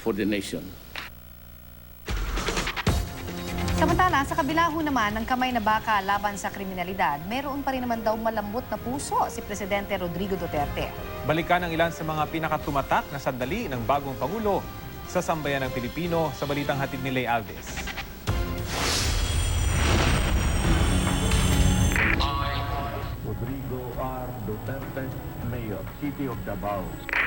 for the nation. Samantala, sa kabila ho naman ng kamay na baka laban sa kriminalidad, meron pa rin naman daw malambot na puso si Presidente Rodrigo Duterte. Balikan ang ilan sa mga pinakatumatak na sandali ng bagong Pangulo sa sambayan ng Pilipino sa balitang hatid ni Lay Alves. Rodrigo R. Duterte, Mayor, City of Davao.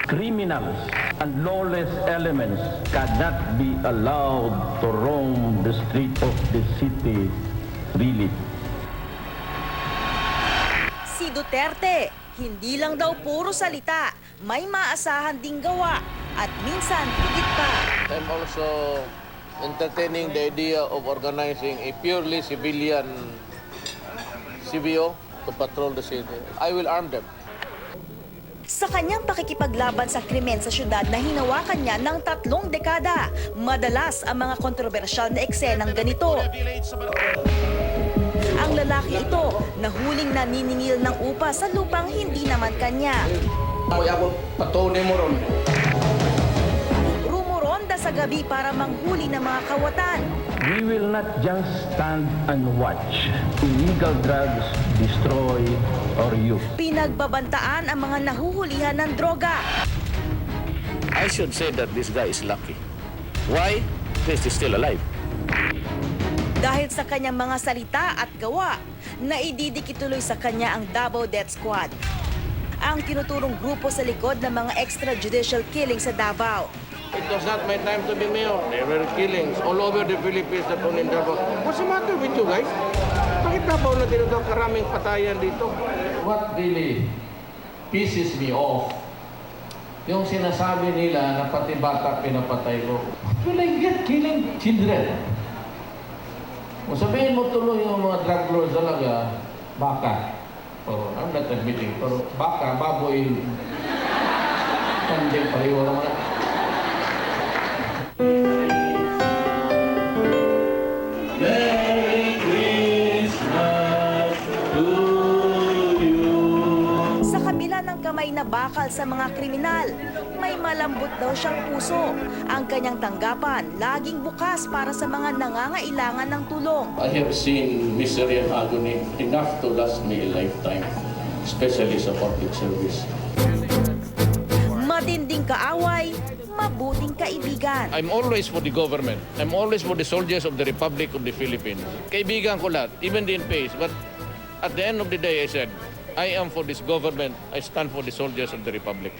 Criminals and lawless elements cannot be allowed to roam the street of the city freely. Si Duterte, hindi lang daw puro salita, may maasahan ding gawa at minsan higit pa. I'm also entertaining the idea of organizing a purely civilian CBO to patrol the city. I will arm them. Sa kanyang pakikipaglaban sa krimen sa syudad na hinawakan niya ng 3 dekada, madalas ang mga kontrobersyal na eksenang ganito. Ang lalaki ito, nahuling naniningil ng upa sa lupang hindi naman kanya. Rumuronda sa gabi para manghuli ng mga kawatan. We will not just stand and watch illegal drugs destroy our youth. Pinagbabantaan ang mga nahuhulihan ng droga. I should say that this guy is lucky. Why? Because he's still alive. Dahil sa kanyang mga salita at gawa, naididikit tuloy sa kanya ang Davao Death Squad. Ang tinuturong grupo sa likod ng mga extrajudicial killings sa Davao. It was not my time to be mayor. There were killings all over the Philippines that only in Davao. What's the matter with you guys? Bakit Davao na din daw karaming patayan dito? What really pisses me off, yung sinasabi nila na pati bata pinapatay ko. What will I get killing children? Kung sabihin mo tuloy yung mga drug lords talaga, baka. Pero I'm not admitting, pero baka, baboy, hindi pareho naman. Merry Christmas to you. Sa kabila ng kamay na bakal sa mga kriminal, may malambot daw siyang puso. Ang kanyang tanggapan, laging bukas para sa mga nangangailangan ng tulong. I have seen misery and agony enough to last me a lifetime, especially sa public service. Matinding kaaway, mabuting kaibigan. I'm always for the government. I'm always for the soldiers of the Republic of the Philippines. Kaibigan ko lahat, even the in-pays. But at the end of the day, I said, I am for this government. I stand for the soldiers of the Republic.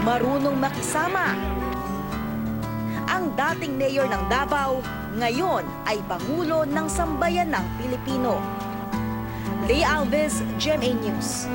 Marunong makisama. Ang dating mayor ng Davao, ngayon ay Pangulo ng Sambayan ng Pilipino. Lay Alves, GMA News.